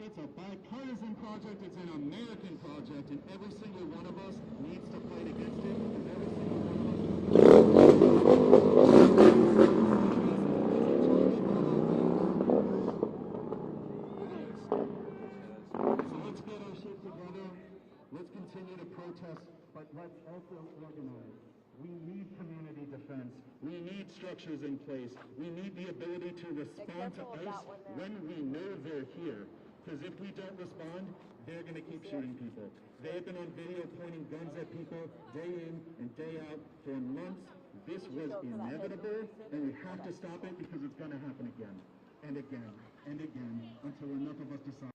It's a bipartisan project, it's an American project, and every single one of us needs to fight against it, because every single one of us So let's get our shit together, let's continue to protest, but let's also organize. We need community defense. We need structures in place. We need the ability to respond to ICE when we know they're here. Because if we don't respond, they're going to keep shooting people. They've been on video pointing guns at people day in and day out for months. This was inevitable, and we have to stop it because it's going to happen again and again and again until enough of us decide.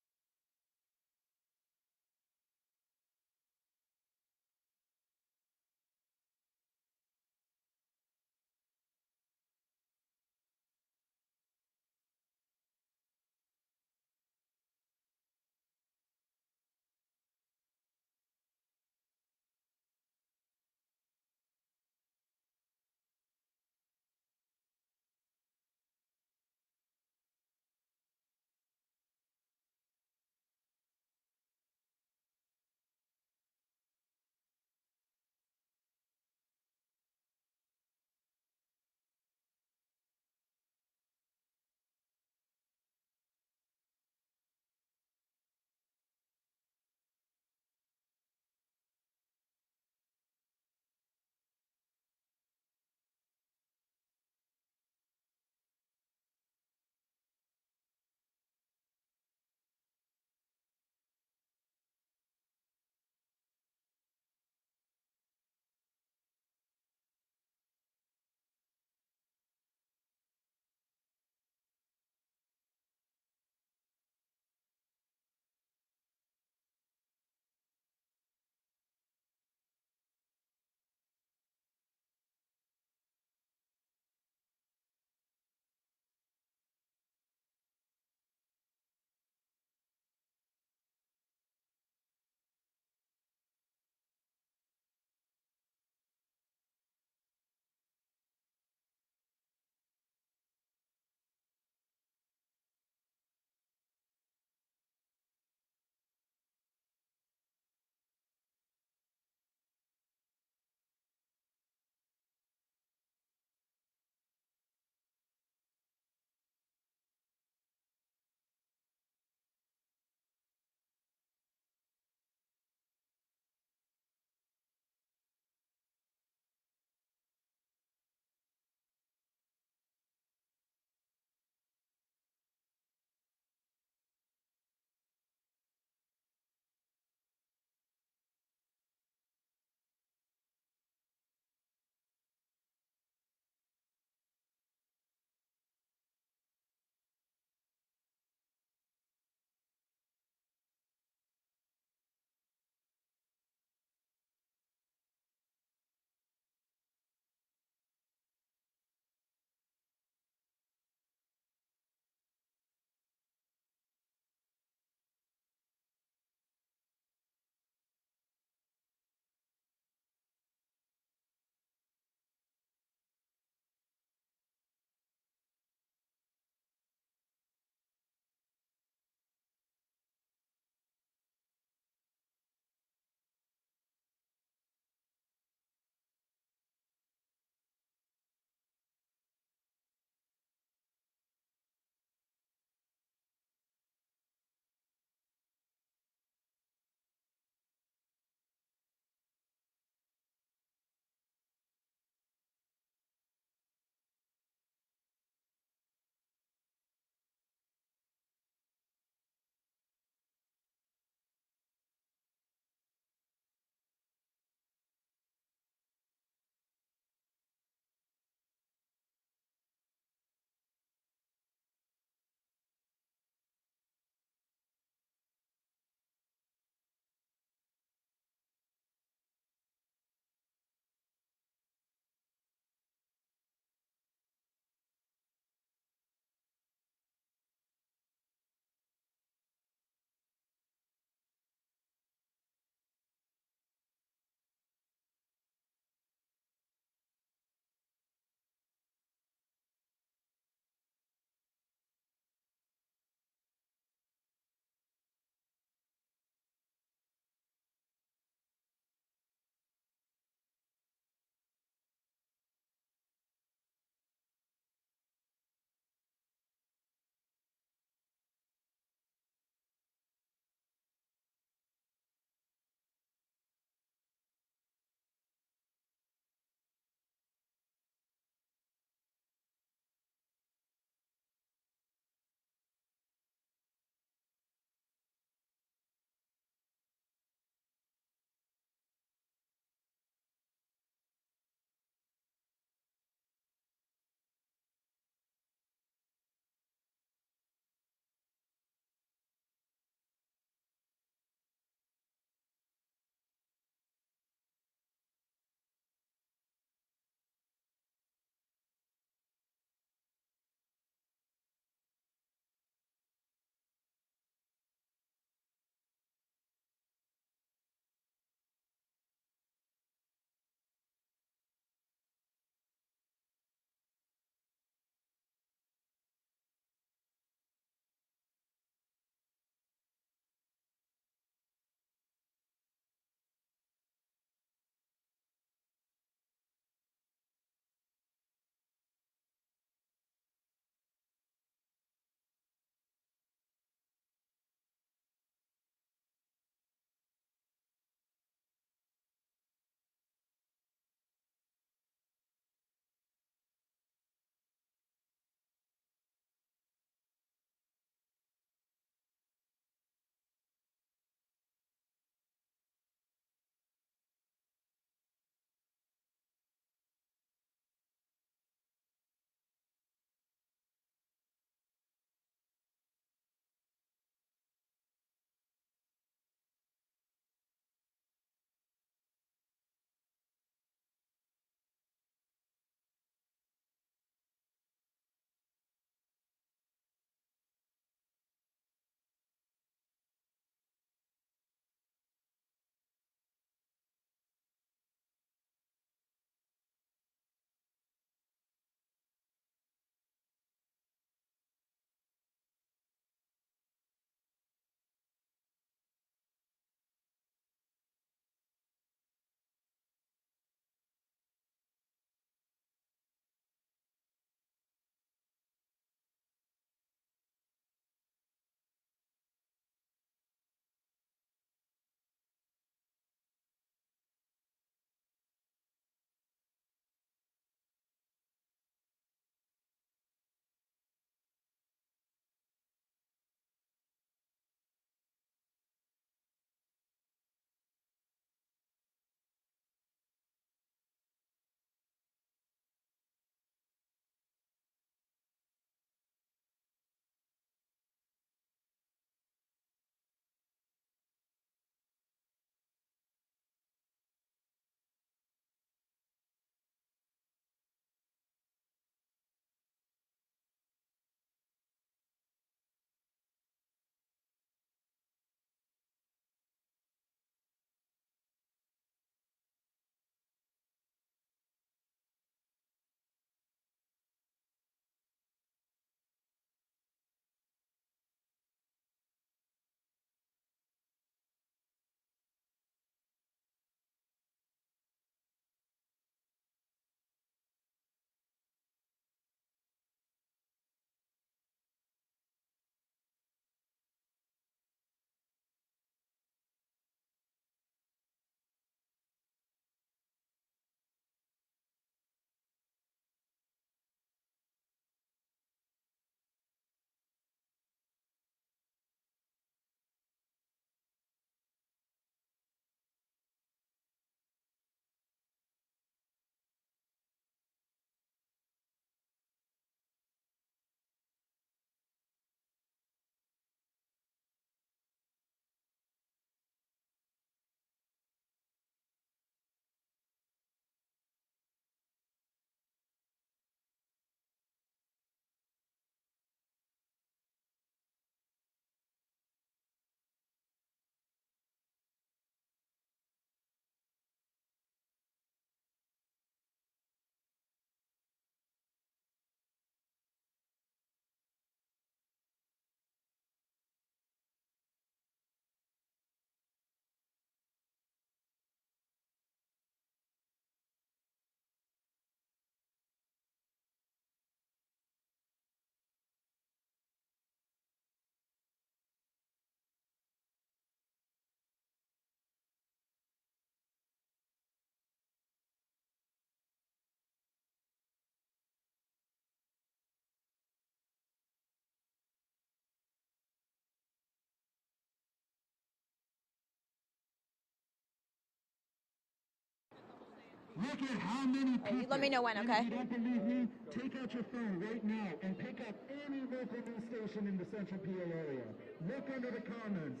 Look at how many people. You let me know when, okay? If you don't believe me, take out your phone right now and pick up any local news station in the Central PA area. Look under the comments.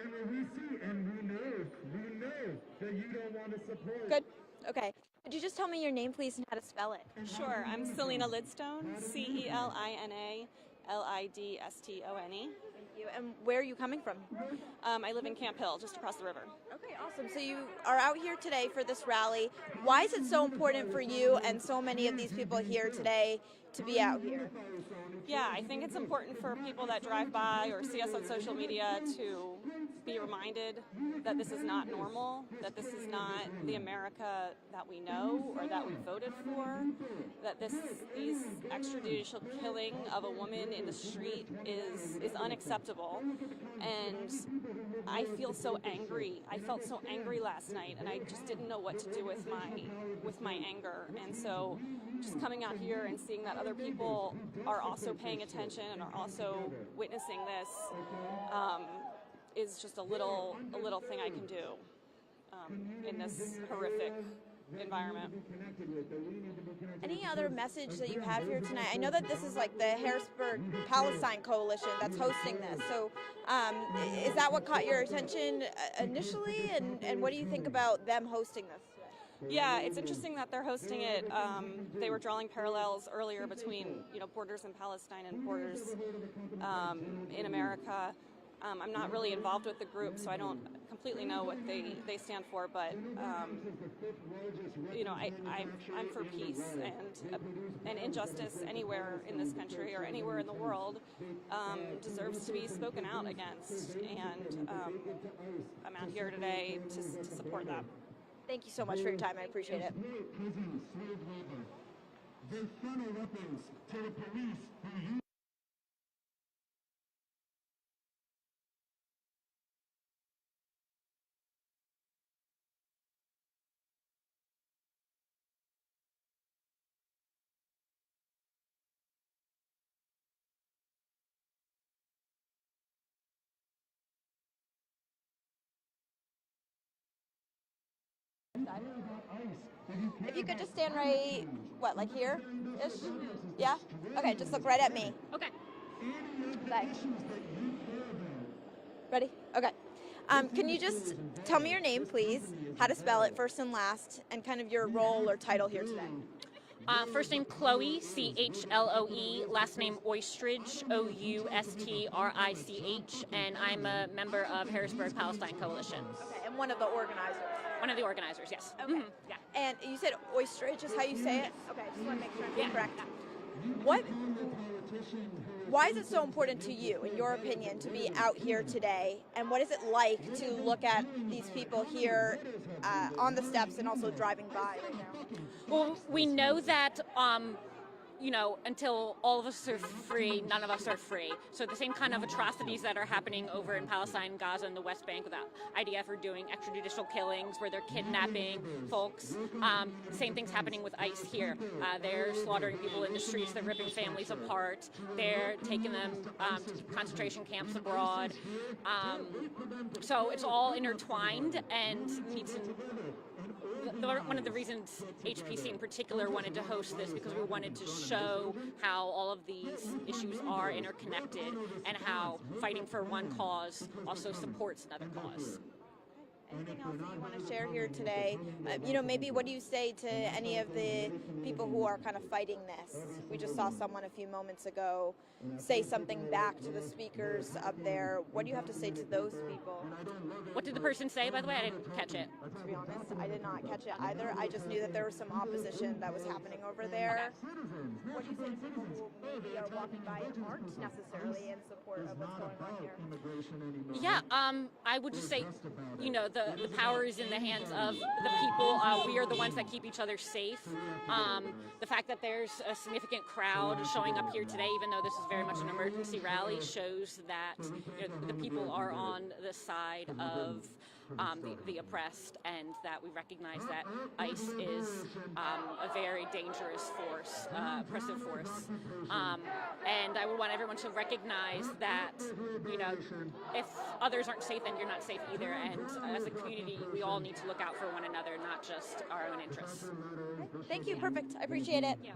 And when we see, and we know that you don't want to support. Good. Okay. Could you just tell me your name, please, and how to spell it? Sure. I'm Selena Lidstone, Celina Lidstone. Thank you. And where are you coming from? I live in Camp Hill, just across the river. Okay, awesome. So you are out here today for this rally. Why is it so important for you and so many of these people here today to be out here? Yeah, I think it's important for people that drive by or see us on social media to be reminded that this is not normal, that this is not the America that we know or that we voted for, that these extrajudicial killing of a woman in the street is unacceptable. And I feel so angry. I felt so angry last night, and I just didn't know what to do with my anger. And so just coming out here and seeing that other people are also paying attention and are also witnessing this is just a little thing I can do in this horrific environment. Any other message that you have here tonight? I know that this is like the Harrisburg Palestine Coalition that's hosting this. So is that what caught your attention initially? And what do you think about them hosting this? Yeah, it's interesting that they're hosting it. They were drawing parallels earlier between, borders in Palestine and borders in America. I'm not really involved with the group, so I don't completely know what they stand for, but I'm for peace, and injustice anywhere in this country or anywhere in the world deserves to be spoken out against, and I'm out here today to support that. Thank you so much for your time. I appreciate it. They funnel weapons to the police who use If you could just stand right, like here-ish? Yeah? Okay, just look right at me. Okay. Thanks. Ready? Okay. Can you just tell me your name, please, how to spell it first and last, and kind of your role or title here today? First name Chloe, Chloe, last name Oistridge, Oustrich, and I'm a member of Harrisburg Palestine Coalition. Okay, and one of the organizers. One of the organizers, yes. Okay. Yeah. And you said Oistridge is how you say it? Okay, I just want to make sure I'm correct. Why is it so important to you, in your opinion, to be out here today? And what is it like to look at these people here on the steps and also driving by right now? Well, we know that, until all of us are free, none of us are free. So the same kind of atrocities that are happening over in Palestine, Gaza, and the West Bank without IDF are doing extrajudicial killings where they're kidnapping folks. Same thing's happening with ICE here. They're slaughtering people in the streets. They're ripping families apart. They're taking them to concentration camps abroad. So it's all intertwined and needs to... One of the reasons HPC in particular wanted to host this, because we wanted to show how all of these issues are interconnected and how fighting for one cause also supports another cause. Anything else that you want to share here today? Maybe what do you say to any of the people who are kind of fighting this? We just saw someone a few moments ago say something back to the speakers up there. What do you have to say to those people? What did the person say, by the way? I didn't catch it. To be honest, I did not catch it either. I just knew that there was some opposition that was happening over there. What do you say to people who maybe are walking by and aren't necessarily in support of what's going on here? Yeah, I would just say, the power is in the hands of the people. We are the ones that keep each other safe. The fact that there's a significant crowd showing up here today, even though this is very much an emergency rally, shows that the people are on the side of the oppressed, and that we recognize that ICE is a very dangerous force, oppressive force. And I would want everyone to recognize that, you know, if others aren't safe, then you're not safe either. And as a community, we all need to look out for one another, not just our own interests. Thank you. Perfect. I appreciate it. Yeah.